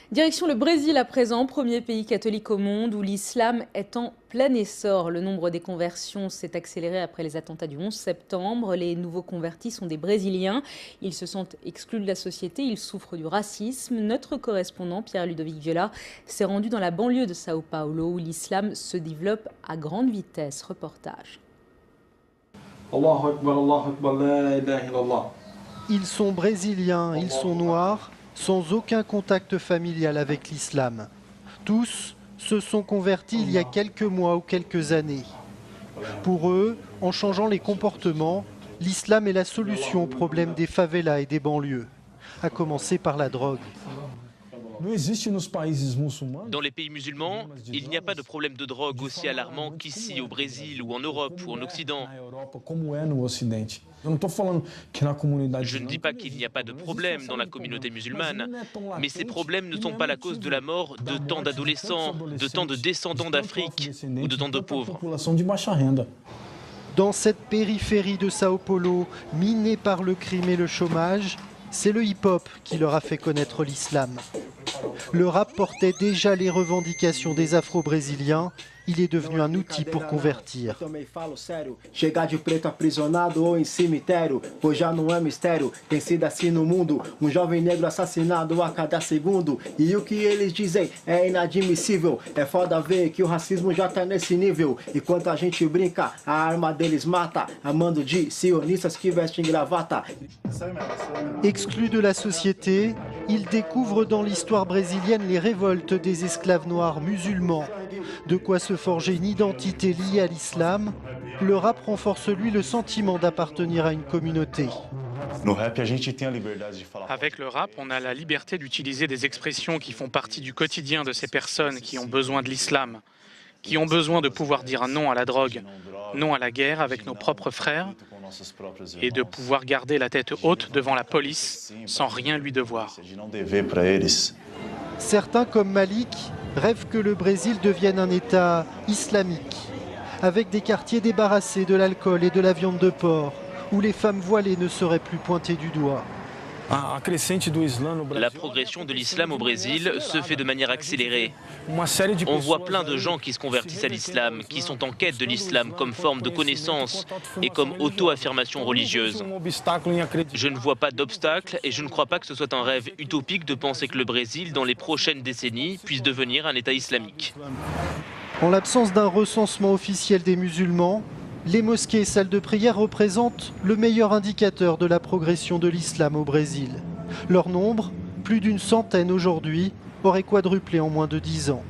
Direction le Brésil à présent, premier pays catholique au monde où l'islam est en plein essor. Le nombre des conversions s'est accéléré après les attentats du 11 septembre. Les nouveaux convertis sont des Brésiliens. Ils se sentent exclus de la société, ils souffrent du racisme. Notre correspondant Pierre-Ludovic Viola s'est rendu dans la banlieue de Sao Paulo où l'islam se développe à grande vitesse. Reportage. Ils sont brésiliens, ils sont noirs, sans aucun contact familial avec l'islam. Tous se sont convertis il y a quelques mois ou quelques années. Pour eux, en changeant les comportements, l'islam est la solution au problème des favelas et des banlieues, à commencer par la drogue. Dans les pays musulmans, il n'y a pas de problème de drogue aussi alarmant qu'ici au Brésil ou en Europe ou en Occident. Je ne dis pas qu'il n'y a pas de problème dans la communauté musulmane, mais ces problèmes ne sont pas la cause de la mort de tant d'adolescents, de tant de descendants d'Afrique ou de tant de pauvres. Dans cette périphérie de Sao Paulo, minée par le crime et le chômage, c'est le hip-hop qui leur a fait connaître l'islam. Le rap portait déjà les revendications des Afro-Brésiliens. Il est devenu un outil pour convertir. Chegar de preto aprisionado ou em cemitério, pois já não é mistério, tem sido assim no mundo, jovem negro assassinado a cada segundo, e o que eles dizem é inadmissível, é foda ver que o racismo já tá nesse nível, enquanto a gente brinca, a arma deles mata, amando de sionistas que vestem gravata. Exclus de la société, ils découvrent dans l'histoire brésilienne les révoltes des esclaves noirs musulmans. De quoi se forger une identité liée à l'islam. Le rap renforce lui le sentiment d'appartenir à une communauté. Avec le rap, on a la liberté d'utiliser des expressions qui font partie du quotidien de ces personnes qui ont besoin de l'islam, qui ont besoin de pouvoir dire non à la drogue, non à la guerre avec nos propres frères, et de pouvoir garder la tête haute devant la police sans rien lui devoir. Certains, comme Malik, rêvent que le Brésil devienne un État islamique, avec des quartiers débarrassés de l'alcool et de la viande de porc, où les femmes voilées ne seraient plus pointées du doigt. La progression de l'islam au Brésil se fait de manière accélérée. On voit plein de gens qui se convertissent à l'islam, qui sont en quête de l'islam comme forme de connaissance et comme auto-affirmation religieuse. Je ne vois pas d'obstacle et je ne crois pas que ce soit un rêve utopique de penser que le Brésil, dans les prochaines décennies, puisse devenir un État islamique. En l'absence d'un recensement officiel des musulmans, les mosquées et salles de prière représentent le meilleur indicateur de la progression de l'islam au Brésil. Leur nombre, plus d'une centaine aujourd'hui, aurait quadruplé en moins de 10 ans.